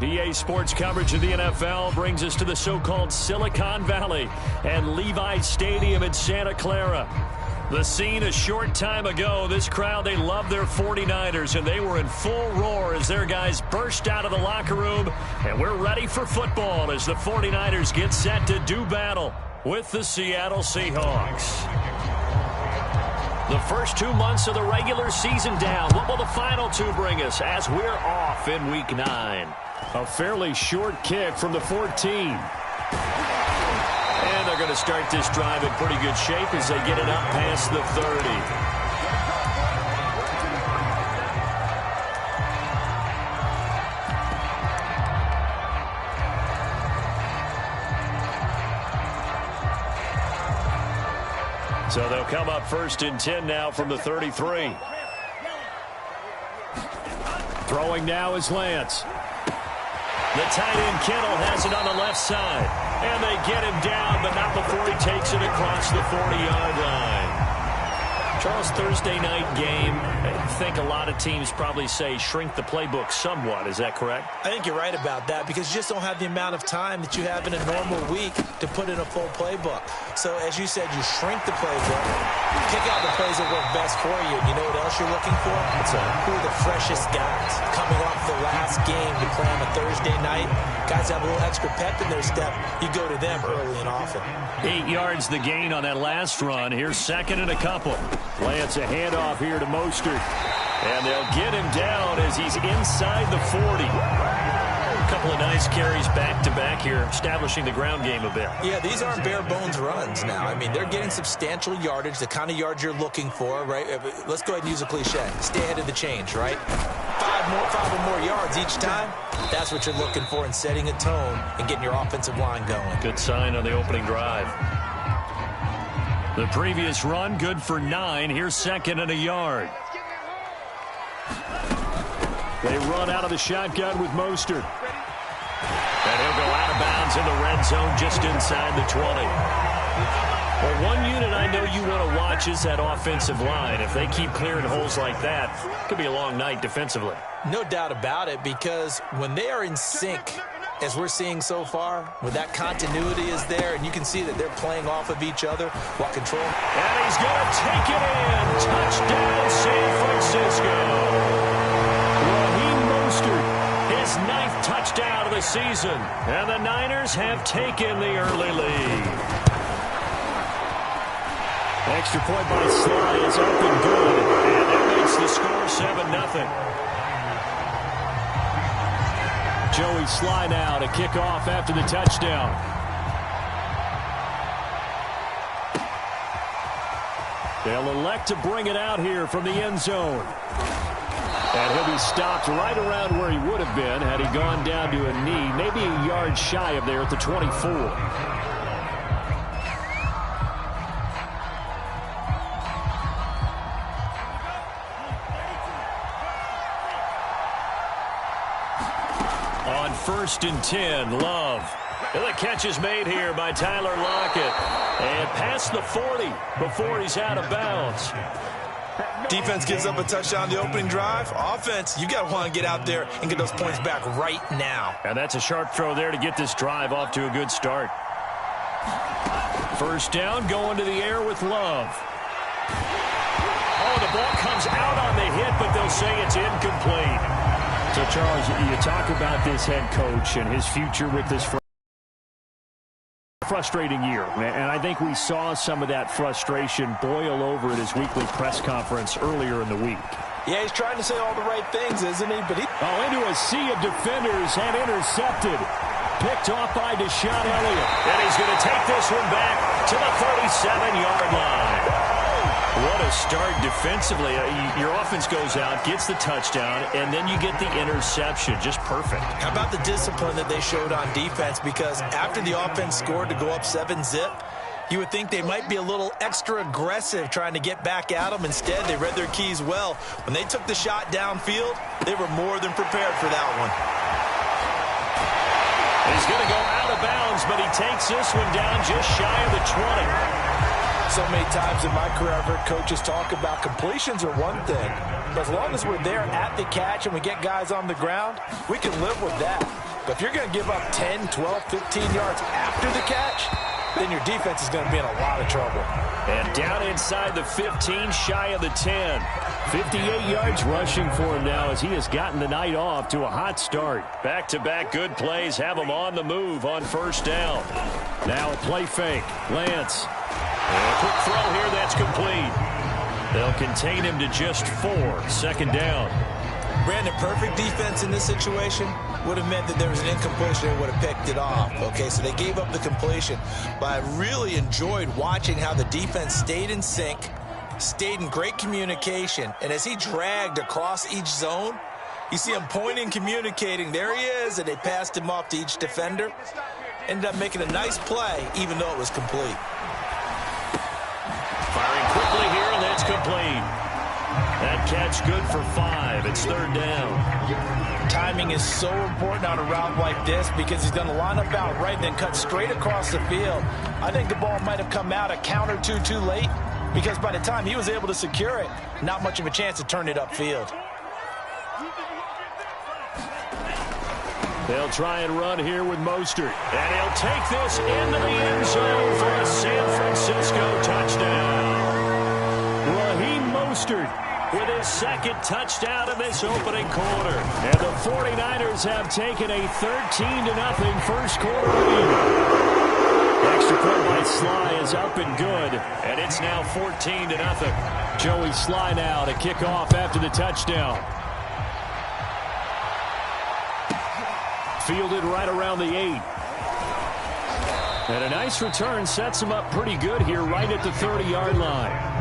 EA Sports coverage of the NFL brings us to the so-called Silicon Valley and Levi's Stadium in Santa Clara. The scene a short time ago, this crowd, they love their 49ers, and they were in full roar as their guys burst out of the locker room. And we're ready for football as the 49ers get set to do battle with the Seattle Seahawks. The first 2 months of the regular season down. What will the final two bring us as we're off in Week 9? A fairly short kick from the 14. And they're going to start this drive in pretty good shape as they get it up past the 30. So they'll come up 1st and 10 now from the 33. Throwing now is Lance. The tight end Kittle has it on the left side. And they get him down, but not before he takes it across the 40-yard line. Charles, Thursday night game, I think a lot of teams probably say shrink the playbook somewhat. Is that correct? I think you're right about that because you just don't have the amount of time that you have in a normal week to put in a full playbook. So, as you said, you shrink the playbook, pick out the plays that work best for you. You know what else you're looking for? Who are the freshest guys coming off the last game to play on a Thursday night? Guys have a little extra pep in their step. You go to them early and often. 8 yards the gain on that last run. Here's 2nd and a couple. Lance a handoff here to Mostert. And they'll get him down as he's inside the 40. A couple of nice carries back-to-back here, establishing the ground game a bit. Yeah, these aren't bare-bones runs now. I mean, they're getting substantial yardage, the kind of yards you're looking for, right? Let's go ahead and use a cliche. Stay ahead of the change, right? Five or more yards each time. That's what you're looking for in setting a tone and getting your offensive line going. Good sign on the opening drive. The previous run, good for 9. Here's 2nd and a yard. They run out of the shotgun with Mostert. And he'll go out of bounds in the red zone just inside the 20. Well, one unit I know you want to watch is that offensive line. If they keep clearing holes like that, it could be a long night defensively. No doubt about it, because when they are in sync, as we're seeing so far, when that continuity is there, and you can see that they're playing off of each other while controlling. And he's going to take it in. Touchdown, San Francisco. Raheem Mostert, his 9th touchdown of the season. And the Niners have taken the early lead. Extra point by Sly is up and good. And that makes the score 7-0. Joey Sly now to kick off after the touchdown. They'll elect to bring it out here from the end zone. And he'll be stopped right around where he would have been had he gone down to a knee, maybe a yard shy of there at the 24. On 1st and 10, Love. And the catch is made here by Tyler Lockett. And past the 40 before he's out of bounds. Defense gives up a touchdown the opening drive. Offense, you got to want to get out there and get those points back right now. And that's a sharp throw there to get this drive off to a good start. 1st down, going to the air with Love. Oh, the ball comes out on the hit, but they'll say it's incomplete. So, Charles, you talk about this head coach and his future with this frustrating year. And I think we saw some of that frustration boil over at his weekly press conference earlier in the week. Yeah, he's trying to say all the right things, isn't he? But into a sea of defenders and intercepted. Picked off by Deshaun Elliott. And he's going to take this one back to the 37-yard line. What a start defensively. Your offense goes out, gets the touchdown, and then you get the interception. Just perfect. How about the discipline that they showed on defense? Because after the offense scored to go up 7-zip, you would think they might be a little extra aggressive trying to get back at them. Instead, they read their keys well. When they took the shot downfield, they were more than prepared for that one. He's going to go out of bounds, but he takes this one down just shy of the 20. So many times in my career, I've heard coaches talk about completions are one thing. But as long as we're there at the catch and we get guys on the ground, we can live with that. But if you're going to give up 10, 12, 15 yards after the catch, then your defense is going to be in a lot of trouble. And down inside the 15, shy of the 10. 58 yards rushing for him now as he has gotten the night off to a hot start. Back-to-back good plays have him on the move on first down. Now a play fake. Lance. And a quick throw here, that's complete. They'll contain him to just 4. Second down. Brandon, perfect defense in this situation would have meant that there was an incompletion and would have picked it off. Okay, so they gave up the completion. But I really enjoyed watching how the defense stayed in sync, stayed in great communication, and as he dragged across each zone, you see him pointing, communicating. There he is, and they passed him off to each defender. Ended up making a nice play, even though it was complete. Firing quickly here, and that's complete. That catch good for 5. It's third down. Timing is so important on a route like this because he's going to line up out right, then cut straight across the field. I think the ball might have come out a count or two too late because by the time he was able to secure it, not much of a chance to turn it upfield. They'll try and run here with Mostert. And he'll take this into the end zone for a San Francisco touchdown. Raheem Mostert with his second touchdown in this opening quarter. And the 49ers have taken a 13-0 first quarter lead. Extra point by Sly is up and good, and it's now 14-0. Joey Sly now to kick off after the touchdown. Fielded right around the 8. And a nice return sets him up pretty good here right at the 30-yard line.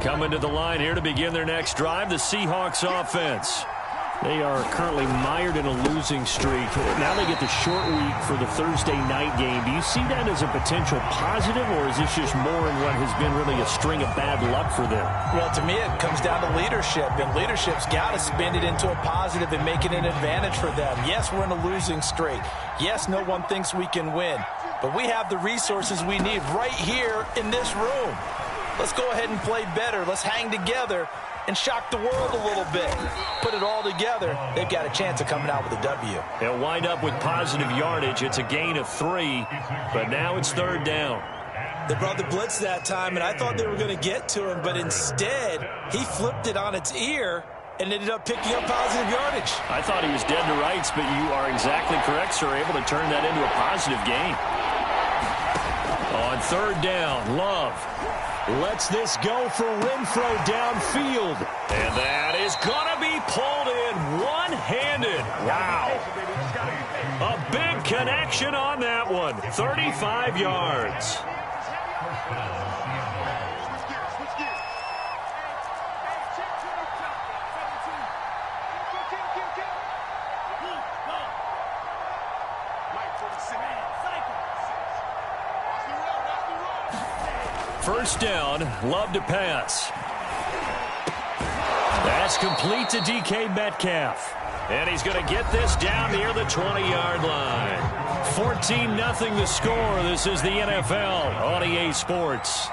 Coming to the line here to begin their next drive, the Seahawks offense. They are currently mired in a losing streak. Now they get the short week for the Thursday night game. Do you see that as a potential positive, or is this just more in what has been really a string of bad luck for them? Well, to me, it comes down to leadership, and leadership's got to spin it into a positive and make it an advantage for them. Yes, we're in a losing streak. Yes, no one thinks we can win, but we have the resources we need right here in this room. Let's go ahead and play better. Let's hang together and shock the world a little bit. Put it all together, they've got a chance of coming out with a W. They'll wind up with positive yardage. It's a gain of 3, but now it's third down. They brought the blitz that time, and I thought they were going to get to him, but instead, he flipped it on its ear and ended up picking up positive yardage. I thought he was dead to rights, but you are exactly correct, sir, able to turn that into a positive gain. On third down, Love lets this go for Renfro downfield. And that is going to be pulled in one-handed. Wow. A big connection on that one. 35 yards. First down, Love to pass. That's complete to DK Metcalf. And he's going to get this down near the 20-yard line. 14-0 the score. This is the NFL on EA Sports.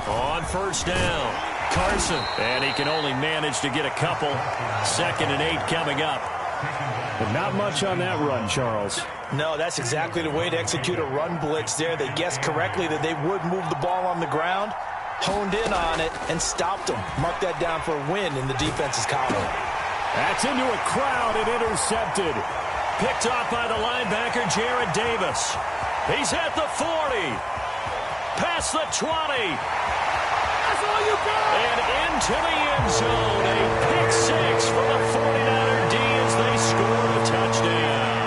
On first down, Carson. And he can only manage to get a couple. 2nd and 8 coming up. But not much on that run, Charles. No, that's exactly the way to execute a run blitz there. They guessed correctly that they would move the ball on the ground, honed in on it, and stopped them. Mark that down for a win in the defense's column. That's into a crowd and intercepted. Picked off by the linebacker, Jared Davis. He's at the 40. Past the 20. That's all you got. And into the end zone. A pick 6 for the 49er D as they score a touchdown.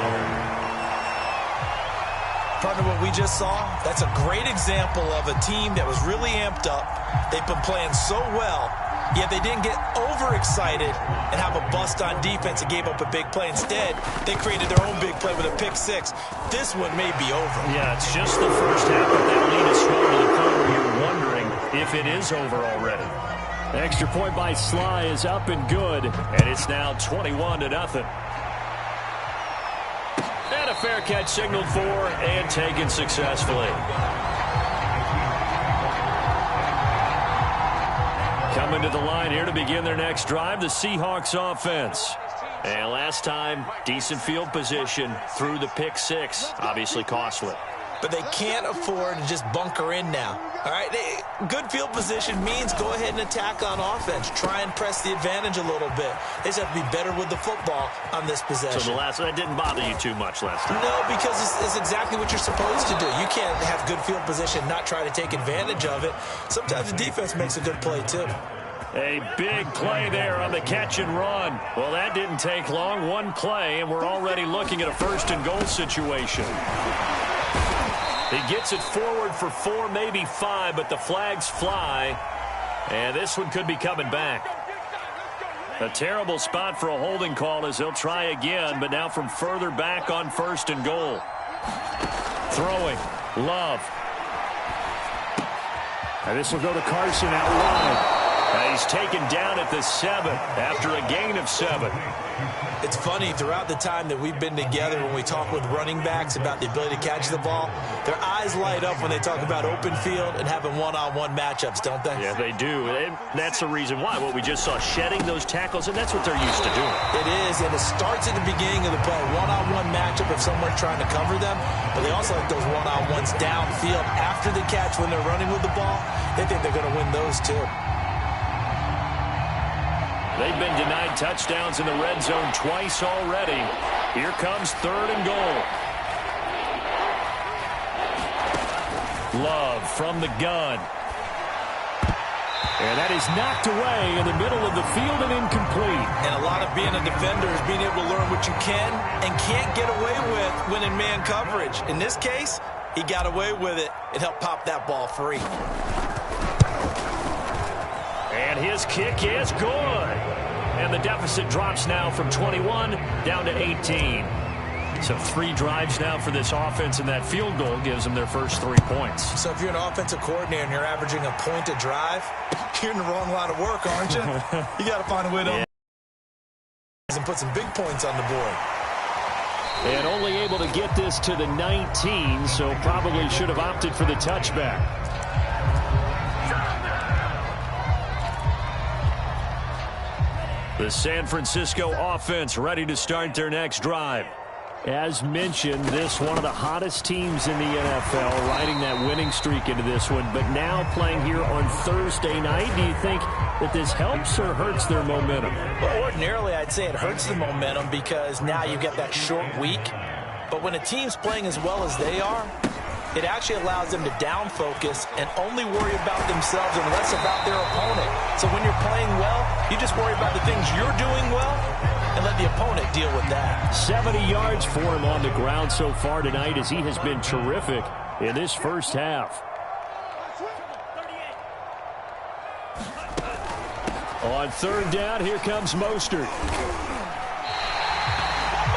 Partner, what we just saw, that's a great example of a team that was really amped up. They've been playing so well, yet they didn't get overexcited and have a bust on defense and gave up a big play. Instead, they created their own big play with a pick 6. This one may be over. Yeah, it's just the first half, but that lead is swelled to the point where you're wondering if it is over already. Extra point by Sly is up and good, and it's now 21-0. And a fair catch signaled for and taken successfully. Coming to the line here to begin their next drive, the Seahawks offense. And last time, decent field position through the pick six. Obviously costly. But they can't afford to just bunker in now. All right, good field position means go ahead and attack on offense. Try and press the advantage a little bit. They just have to be better with the football on this possession. So that didn't bother you too much last time? No, because it's exactly what you're supposed to do. You can't have good field position, not try to take advantage of it. Sometimes the defense makes a good play, too. A big play there on the catch and run. Well, that didn't take long. One play, and we're already looking at a first-and-goal situation. He gets it forward for 4, maybe 5, but the flags fly. And this one could be coming back. A terrible spot for a holding call as they'll try again, but now from further back on first and goal. Throwing. Love. And this will go to Carson out wide. He's taken down at the 7 after a gain of 7. It's funny, throughout the time that we've been together, when we talk with running backs about the ability to catch the ball, their eyes light up when they talk about open field and having one-on-one matchups, don't they? Yeah, they do. And that's the reason why. What we just saw, shedding those tackles, and that's what they're used to doing. It is, and it starts at the beginning of the play. One-on-one matchup if someone's trying to cover them, but they also like those one-on-ones downfield after the catch when they're running with the ball. They think they're going to win those, too. They've been denied touchdowns in the red zone twice already. Here comes 3rd and goal. Love from the gun. And that is knocked away in the middle of the field and incomplete. And a lot of being a defender is being able to learn what you can and can't get away with when in man coverage. In this case, he got away with it and helped pop that ball free. And his kick is good. And the deficit drops now from 21 down to 18. So 3 drives now for this offense, and that field goal gives them their first 3 points. So if you're an offensive coordinator and you're averaging a point a drive, you're in the wrong line of work, aren't you? You got to find a way to and put some big points on the board. And only able to get this to the 19, so probably should have opted for the touchback. The San Francisco offense ready to start their next drive. As mentioned, this one of the hottest teams in the NFL, riding that winning streak into this one, but now playing here on Thursday night. Do you think that this helps or hurts their momentum? Well, ordinarily, I'd say it hurts the momentum because now you get that short week. But when a team's playing as well as they are, it actually allows them to down focus and only worry about themselves and less about their opponent. So when you're playing well, you just worry about the things you're doing well and let the opponent deal with that. 70 yards for him on the ground so far tonight as he has been terrific in this first half. On 3rd down, here comes Mostert.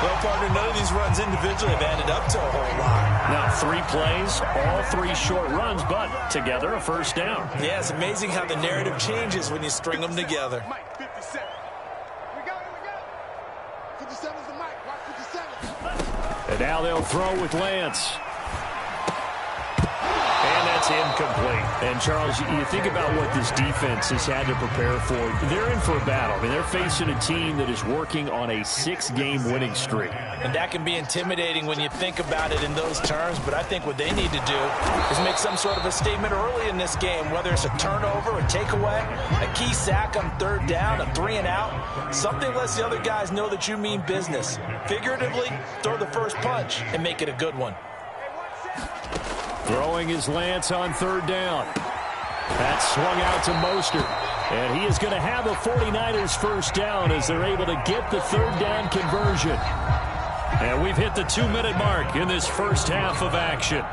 Well, partner, none of these runs individually have added up to a whole lot. Now 3 plays, all 3 short runs, but together a first down. Yeah, it's amazing how the narrative changes when you string them together. And now they'll throw with Lance. And that's incomplete. And, Charles, you think about what this defense has had to prepare for. They're in for a battle. I mean, they're facing a team that is working on a 6-game winning streak. And that can be intimidating when you think about it in those terms, but I think what they need to do is make some sort of a statement early in this game, whether it's a turnover, a takeaway, a key sack on 3rd down, a 3-and-out, something lets the other guys know that you mean business. Figuratively, throw the first punch and make it a good one. Throwing is Lance on 3rd down. That's swung out to Mostert. And he is going to have a 49ers first down as they're able to get the 3rd down conversion. And we've hit the 2-minute mark in this first half of action.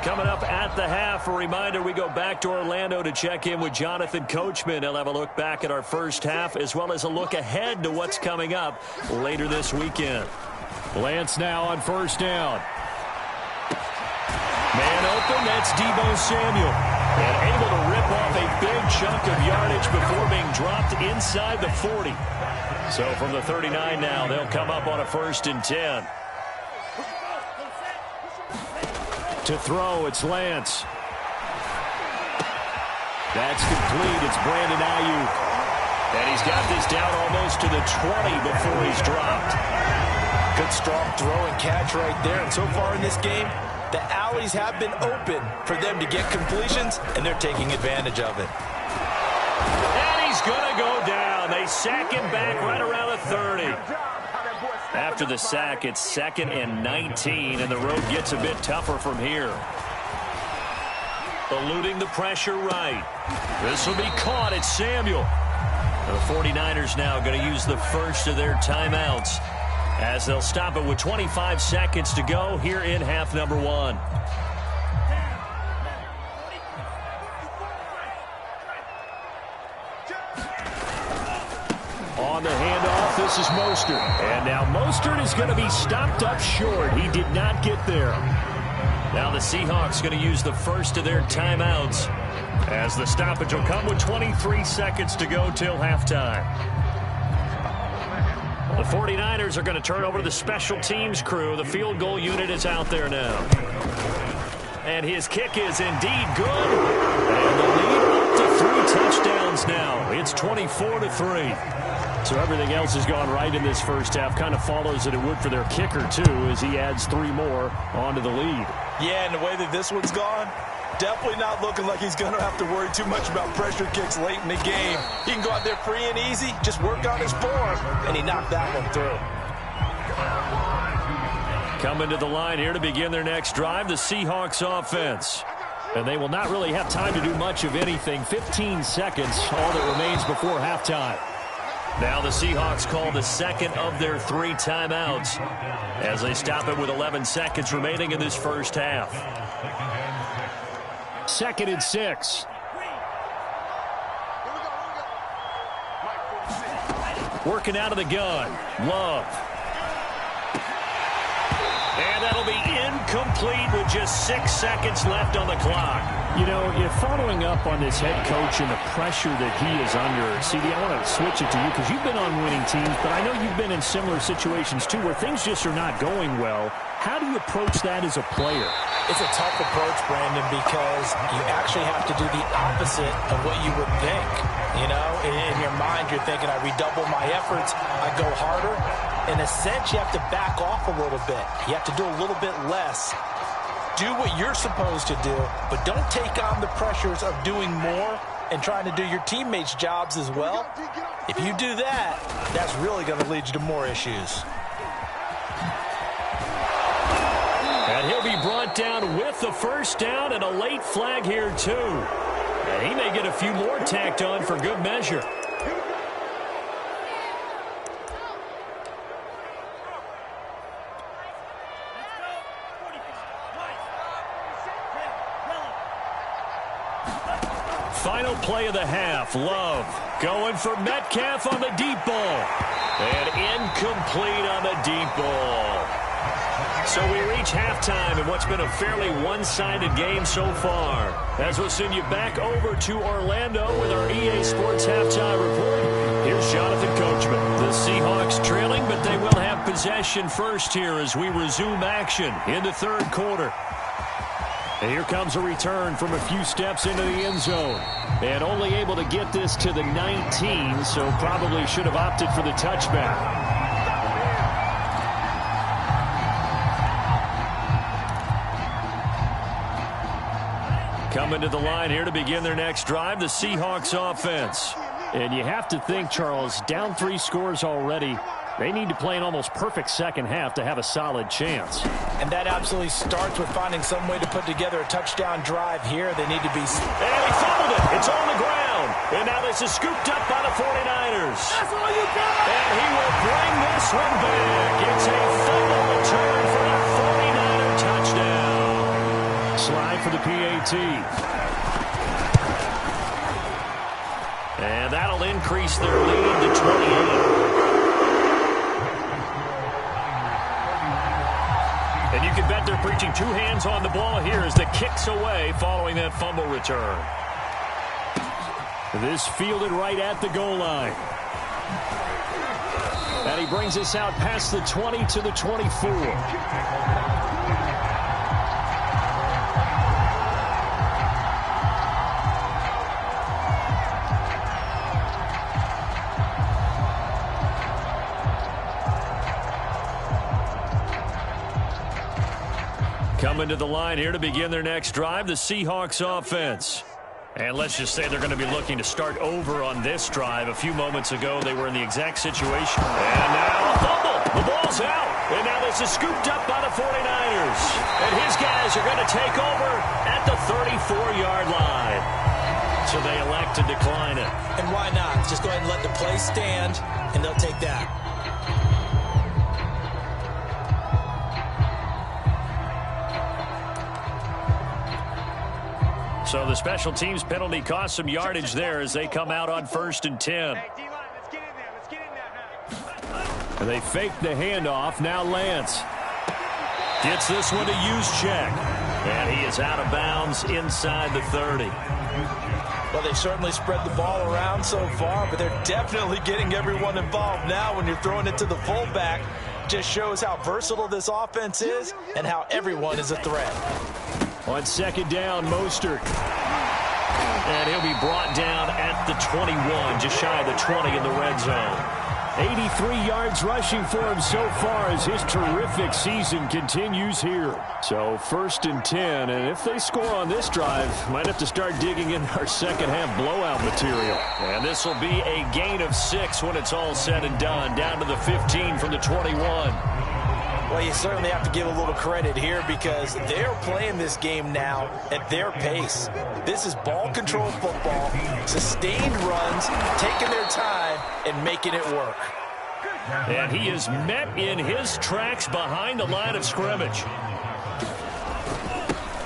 Coming up at the half, a reminder, we go back to Orlando to check in with Jonathan Coachman. He'll have a look back at our first half as well as a look ahead to what's coming up later this weekend. Lance now on 1st down. Man open, that's Deebo Samuel. And able to rip off a big chunk of yardage before being dropped inside the 40. So from the 39 now, they'll come up on a 1st and 10. To throw, it's Lance. That's complete. It's Brandon Ayuk. And he's got this down almost to the 20 before he's dropped. Good strong throw and catch right there. And so far in this game, the alleys have been open for them to get completions, and they're taking advantage of it. And he's going to go down. They sack him back right around the 30. After the sack, it's 2nd and 19, and the road gets a bit tougher from here. Eluding the pressure right. This will be caught. It's Samuel. The 49ers now going to use the first of their timeouts as they'll stop it with 25 seconds to go here in half number 1. On the handoff, this is Mostert. And now Mostert is going to be stopped up short. He did not get there. Now the Seahawks going to use the first of their timeouts as the stoppage will come with 23 seconds to go till halftime. The 49ers are going to turn over to the special teams crew. The field goal unit is out there now. And his kick is indeed good. And the lead up to 3 touchdowns now. It's 24-3. So everything else has gone right in this first half. Kind of follows that it would for their kicker, too, as he adds 3 more onto the lead. Yeah, and the way that this one's gone, definitely not looking like he's going to have to worry too much about pressure kicks late in the game. He can go out there free and easy, just work on his form, and he knocked that one through. Coming to the line here to begin their next drive, the Seahawks offense. And they will not really have time to do much of anything. 15 seconds, all that remains before halftime. Now the Seahawks call the second of their 3 timeouts as they stop it with 11 seconds remaining in this first half. 2nd and 6. Working out of the gun. Love. And that'll be incomplete with just 6 seconds left on the clock. You know, if following up on this head coach and the pressure that he is under, CD, I want to switch it to you because you've been on winning teams, but I know you've been in similar situations too where things just are not going well. How do you approach that as a player? It's a tough approach, Brandon, because you actually have to do the opposite of what you would think. You know, in your mind, you're thinking, I redouble my efforts, I go harder. In a sense, you have to back off a little bit. You have to do a little bit less. Do what you're supposed to do, but don't take on the pressures of doing more and trying to do your teammates' jobs as well. If you do that, that's really going to lead you to more issues. And he'll be brought down with the first down and a late flag here, too. And he may get a few more tacked on for good measure. Final play of the half. Love going for Metcalf on the deep ball. And incomplete on the deep ball. So we reach halftime in what's been a fairly one-sided game so far. As we'll send you back over to Orlando with our EA Sports Halftime Report. Here's Jonathan Coachman. The Seahawks trailing, but they will have possession first here as we resume action in the third quarter. And here comes a return from a few steps into the end zone. And only able to get this to the 19, so probably should have opted for the touchback. Coming to the line here to begin their next drive, the Seahawks offense. And you have to think, Charles, down 3 scores already. They need to play an almost perfect second half to have a solid chance. And that absolutely starts with finding some way to put together a touchdown drive here. They need to be... And he fumbled it. It's on the ground. And now this is scooped up by the 49ers. That's all you got. And he will bring this one back. It's a fumble return for a 49er touchdown. Slide for the PAT. And that'll increase their lead to 28. And you can bet they're preaching two hands on the ball here as the kick's away following that fumble return. This fielded right at the goal line. And he brings us out past the 20 to the 24. Coming to the line here to begin their next drive, the Seahawks offense. And let's just say they're going to be looking to start over on this drive. A few moments ago, they were in the exact situation. And now a fumble. The ball's out. And now this is scooped up by the 49ers. And his guys are going to take over at the 34-yard line. So they elect to decline it. And why not? Just go ahead and let the play stand, and they'll take that. So the special teams penalty cost some yardage there as they come out on 1st and 10. And they fake the handoff. Now Lance gets this one to Juszczyk. And he is out of bounds inside the 30. Well, they've certainly spread the ball around so far, but they're definitely getting everyone involved now when you're throwing it to the fullback. Just shows how versatile this offense is and how everyone is a threat. On 2nd down, Mostert. And he'll be brought down at the 21, just shy of the 20 in the red zone. 83 yards rushing for him so far as his terrific season continues here. So 1st and 10, and if they score on this drive, might have to start digging in our second half blowout material. And this will be a gain of 6 when it's all said and done, down to the 15 from the 21. Well, you certainly have to give a little credit here because they're playing this game now at their pace. This is ball control football, sustained runs, taking their time, and making it work. And he is met in his tracks behind the line of scrimmage.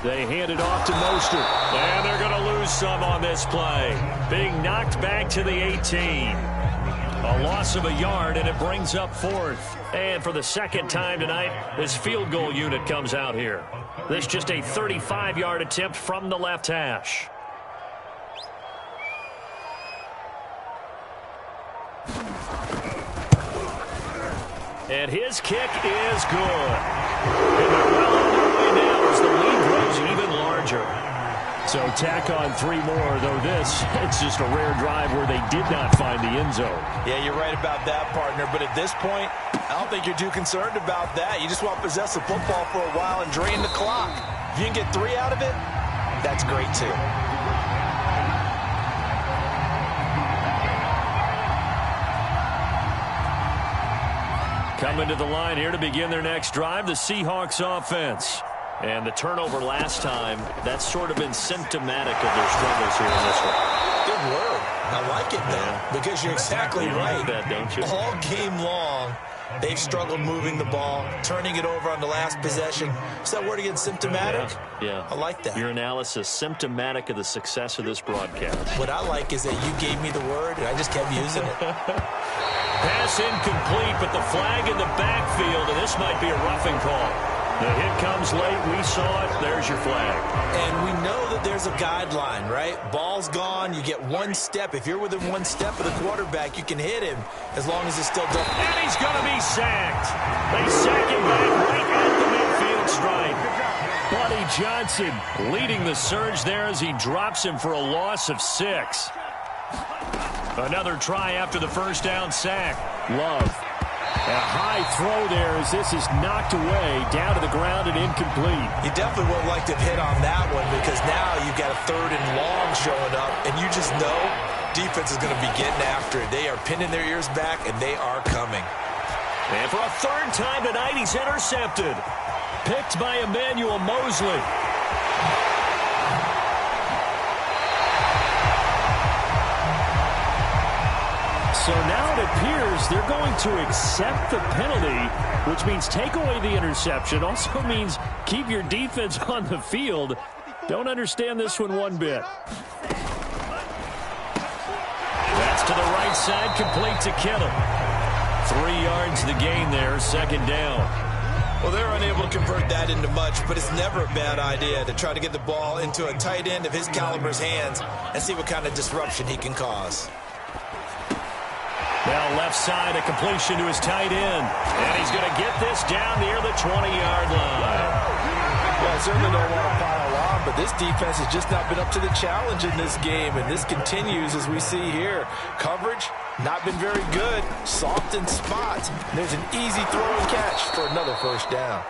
They hand it off to Mostert. And they're going to lose some on this play. Being knocked back to the 18. A loss of a yard, and it brings up 4th. And for the second time tonight, this field goal unit comes out here. This just a 35-yard attempt from the left hash. And his kick is good. And they're well on their way now as the lead grows even larger. So tack on 3 more, though this, it's just a rare drive where they did not find the end zone. Yeah, you're right about that, partner. But at this point, I don't think you're too concerned about that. You just want to possess the football for a while and drain the clock. If you can get 3 out of it, that's great, too. Coming to the line here to begin their next drive, the Seahawks offense. And the turnover last time, that's sort of been symptomatic of their struggles here in this one. Good word. I like it, though, because you're exactly right. Like that, don't you? All game long, they've struggled moving the ball, turning it over on the last possession. Is that word again, symptomatic? Yeah. I like that. Your analysis, symptomatic of the success of this broadcast. What I like is that you gave me the word, and I just kept using it. Pass incomplete, but the flag in the backfield, and this might be a roughing call. The hit comes late. We saw it. There's your flag. And we know that there's a guideline, right? Ball's gone. You get 1 step. If you're within 1 step of the quarterback, you can hit him as long as it's still done. And he's going to be sacked. They sack him back right at the midfield stripe. Buddy Johnson leading the surge there as he drops him for a loss of 6. Another try after the first down sack. Love. A high throw there as this is knocked away, down to the ground and incomplete. You definitely would have liked to hit on that one because now you've got a 3rd and long showing up, and you just know defense is going to be getting after it. They are pinning their ears back, and they are coming. And for a 3rd time tonight, he's intercepted. Picked by Emmanuel Mosley. So now it appears they're going to accept the penalty, which means take away the interception. Also means keep your defense on the field. Don't understand this one bit. That's to the right side, complete to Kittle. 3 yards the gain there, 2nd down. Well, they're unable to convert that into much, but it's never a bad idea to try to get the ball into a tight end of his caliber's hands and see what kind of disruption he can cause. Now left side, a completion to his tight end. And he's going to get this down near the 20-yard line. Well, I certainly don't want to pile on, but this defense has just not been up to the challenge in this game, and this continues as we see here. Coverage, not been very good. Soft in spots. There's an easy throw and catch for another first down.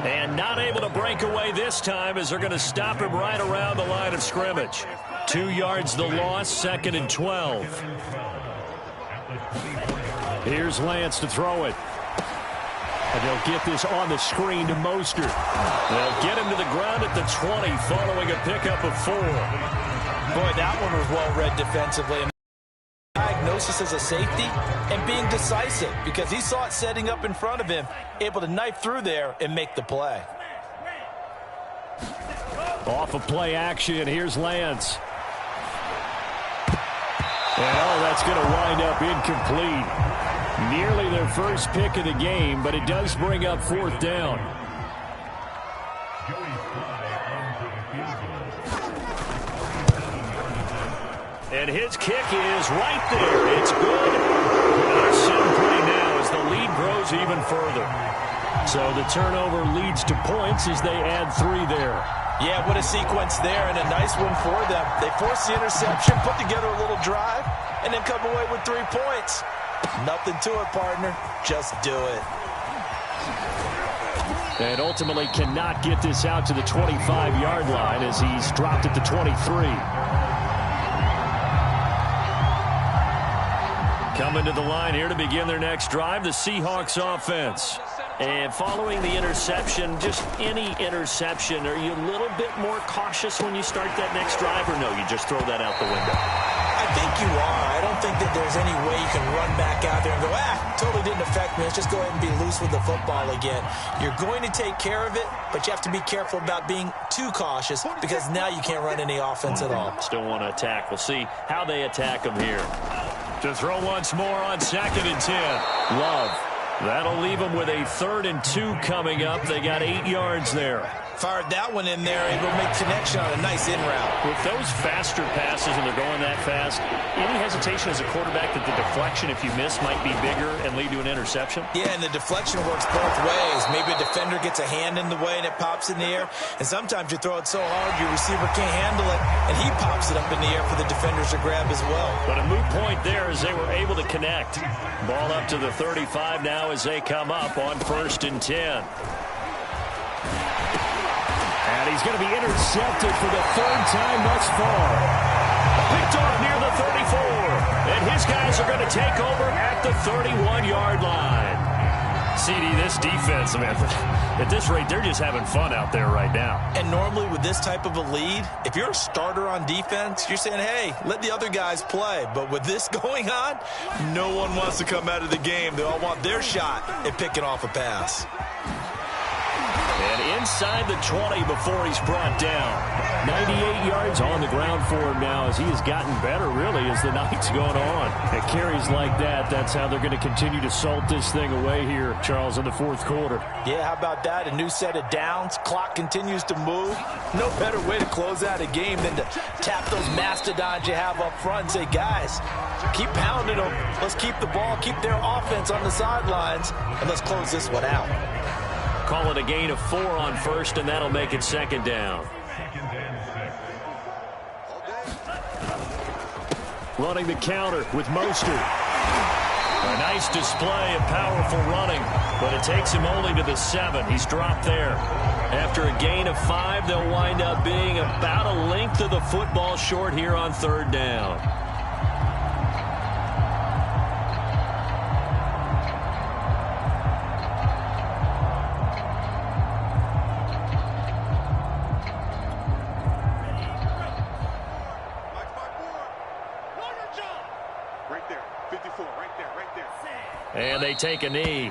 And not able to break away this time as they're going to stop him right around the line of scrimmage. 2 yards the loss, 2nd and 12. Here's Lance to throw it. And they'll get this on the screen to Mostert. They'll get him to the ground at the 20 following a pickup of 4. Boy, that one was well read defensively. Diagnosis as a safety and being decisive because he saw it setting up in front of him, able to knife through there and make the play. Off of play action, here's Lance. And that's going to wind up incomplete. Nearly their first pick of the game, but it does bring up 4th down. And his kick is right there. It's good. And our set play now as the lead grows even further. So the turnover leads to points as they add 3 there. Yeah, what a sequence there, and a nice one for them. They force the interception, put together a little drive, and then come away with 3 points. Nothing to it, partner. Just do it. And ultimately cannot get this out to the 25-yard line as he's dropped at the 23. Coming to the line here to begin their next drive, the Seahawks offense. And following the interception, just any interception, are you a little bit more cautious when you start that next drive, or no, you just throw that out the window? I think you are. I don't think that there's any way you can run back out there and go, totally didn't affect me. Let's just go ahead and be loose with the football again. You're going to take care of it, but you have to be careful about being too cautious because now you can't run any offense at all. Still want to attack. We'll see how they attack them here. To throw once more on 2nd and 10. Love. That'll leave them with a 3rd and 2 coming up. They got 8 yards there. Fired that one in there, able to make connection on a nice in route. With those faster passes and they're going that fast, any hesitation as a quarterback that the deflection, if you miss, might be bigger and lead to an interception? Yeah, and the deflection works both ways. Maybe a defender gets a hand in the way and it pops in the air. And sometimes you throw it so hard your receiver can't handle it, and he pops it up in the air for the defenders to grab as well. But a moot point there as they were able to connect. Ball up to the 35 now as they come up on 1st and 10. And he's going to be intercepted for the 3rd time thus far. Picked off near the 34. And his guys are going to take over at the 31-yard line. CD, this defense, man, at this rate, they're just having fun out there right now. And normally with this type of a lead, if you're a starter on defense, you're saying, hey, let the other guys play. But with this going on, no one wants to come out of the game. They all want their shot at picking off a pass. And inside the 20 before he's brought down. 98 yards on the ground for him now as he has gotten better, really, as the night's going on. At carries like that, that's how they're going to continue to salt this thing away here, Charles, in the 4th quarter. Yeah, how about that? A new set of downs. Clock continues to move. No better way to close out a game than to tap those mastodons you have up front and say, guys, keep pounding them. Let's keep the ball, keep their offense on the sidelines, and let's close this one out. Call it a gain of 4 on 1st, and that'll make it 2nd down. Running the counter with Mostert. A nice display of powerful running, but it takes him only to the 7. He's dropped there. After a gain of 5, they'll wind up being about a length of the football short here on 3rd down. And they take a knee.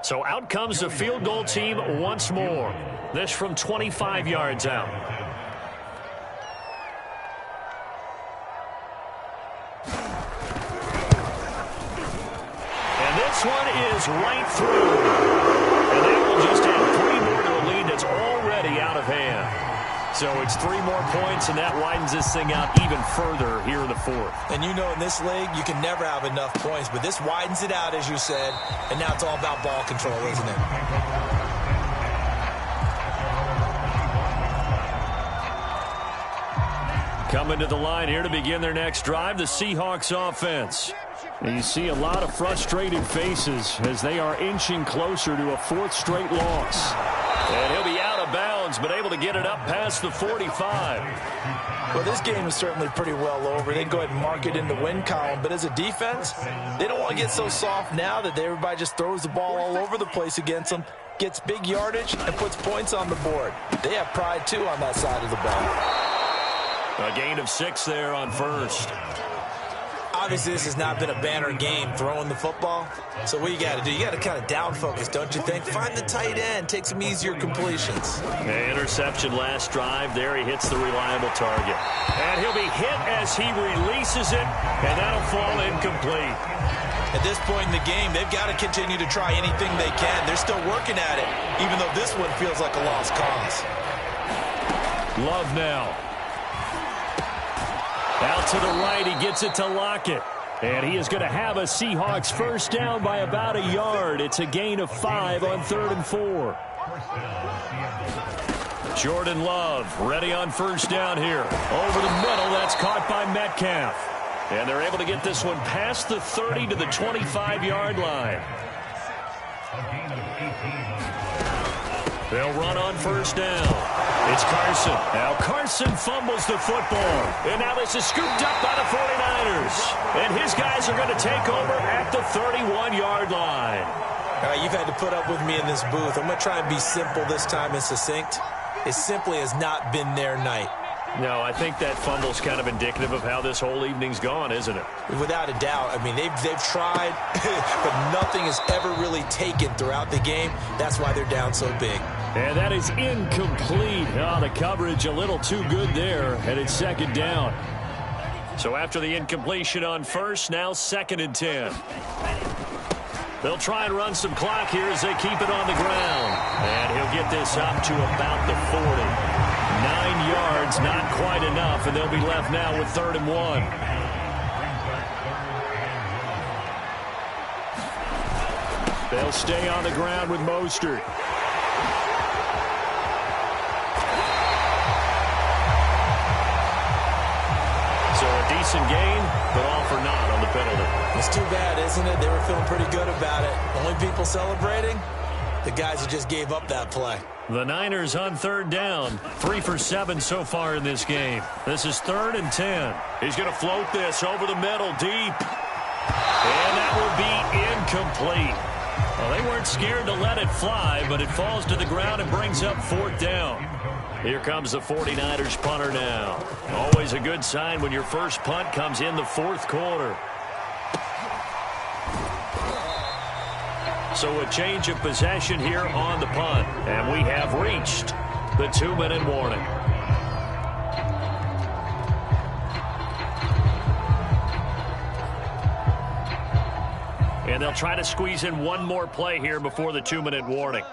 So out comes the field goal team once more. This from 25 yards out. And this one is right through. And that will just add 3 more to a lead that's already out of hand. So it's 3 more points, and that widens this thing out even further here in the fourth. And you know in this league, you can never have enough points, but this widens it out, as you said, and now it's all about ball control, isn't it? Coming to the line here to begin their next drive, the Seahawks offense. And you see a lot of frustrated faces as they are inching closer to a 4th straight loss. And he'll be out of bounds, but able to get it up past the 45. Well, this game is certainly pretty well over. They can go ahead and mark it in the win column, but as a defense, they don't want to get so soft now that everybody just throws the ball all over the place against them, gets big yardage, and puts points on the board. They have pride, too, on that side of the ball. A gain of 6 there on first. Obviously, this has not been a banner game throwing the football. So what you got to do, you got to kind of down focus, don't you think? Find the tight end, take some easier completions. Interception last drive. There he hits the reliable target. And he'll be hit as he releases it, and that'll fall incomplete. At this point in the game, they've got to continue to try anything they can. They're still working at it, even though this one feels like a lost cause. Love now. Out to the right, he gets it to Lockett. And he is going to have a Seahawks first down by about a yard. It's a gain of 5 on 3rd and 4. Jordan Love ready on first down here. Over the middle, that's caught by Metcalf. And they're able to get this one past the 30 to the 25-yard line. They'll run on first down. It's Carson. Now Carson fumbles the football. And now this is scooped up by the 49ers. And his guys are going to take over at the 31-yard line. All right, you've had to put up with me in this booth. I'm going to try and be simple this time and succinct. It simply has not been their night. No, I think that fumble's kind of indicative of how this whole evening's gone, isn't it? Without a doubt. I mean, they've tried, but nothing has ever really taken throughout the game. That's why they're down so big. And that is incomplete. Oh, the coverage a little too good there, and it's 2nd down. So after the incompletion on first, now 2nd and 10. They'll try and run some clock here as they keep it on the ground. And he'll get this up to about the 40. 9 yards, not quite enough, and they'll be left now with 3rd and 1. They'll stay on the ground with Mostert. So a decent gain, but all for naught on the penalty. It's too bad, isn't it? They were feeling pretty good about it. Only people celebrating? The guys who just gave up that play. The Niners on 3rd down. 3 for 7 so far in this game. This is 3rd and 10. He's going to float this over the middle deep. And that will be incomplete. Well, they weren't scared to let it fly, but it falls to the ground and brings up 4th down. Here comes the 49ers punter now. Always a good sign when your first punt comes in the 4th quarter. So a change of possession here on the punt. And we have reached the 2-minute warning. And they'll try to squeeze in one more play here before the 2-minute warning.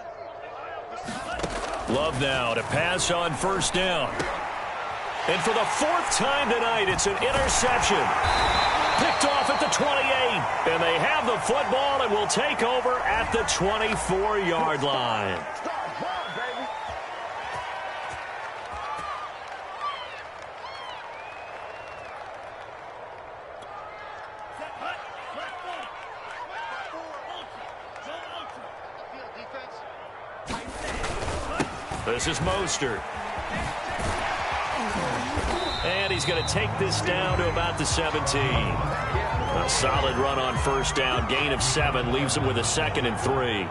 Love now to pass on first down. And for the 4th time tonight, it's an interception. Picked off at the 28. And they have the football and will take over at the 24-yard line. This is Mostert. And he's going to take this down to about the 17. A solid run on first down. Gain of 7 leaves him with a 2nd and 3.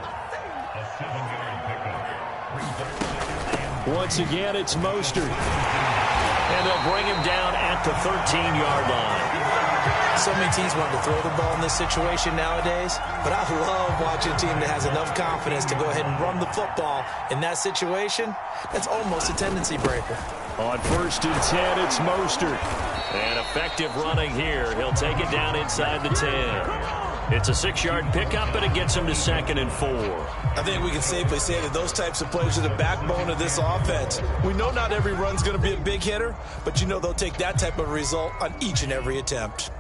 Once again, it's Mostert. And they'll bring him down at the 13-yard line. So many teams want to throw the ball in this situation nowadays, but I love watching a team that has enough confidence to go ahead and run the football in that situation. That's almost a tendency breaker. On 1st and 10, it's Mostert. And effective running here. He'll take it down inside the 10. It's a 6-yard pickup, and it gets him to 2nd and 4. I think we can safely say that those types of plays are the backbone of this offense. We know not every run's going to be a big hitter, but you know they'll take that type of result on each and every attempt.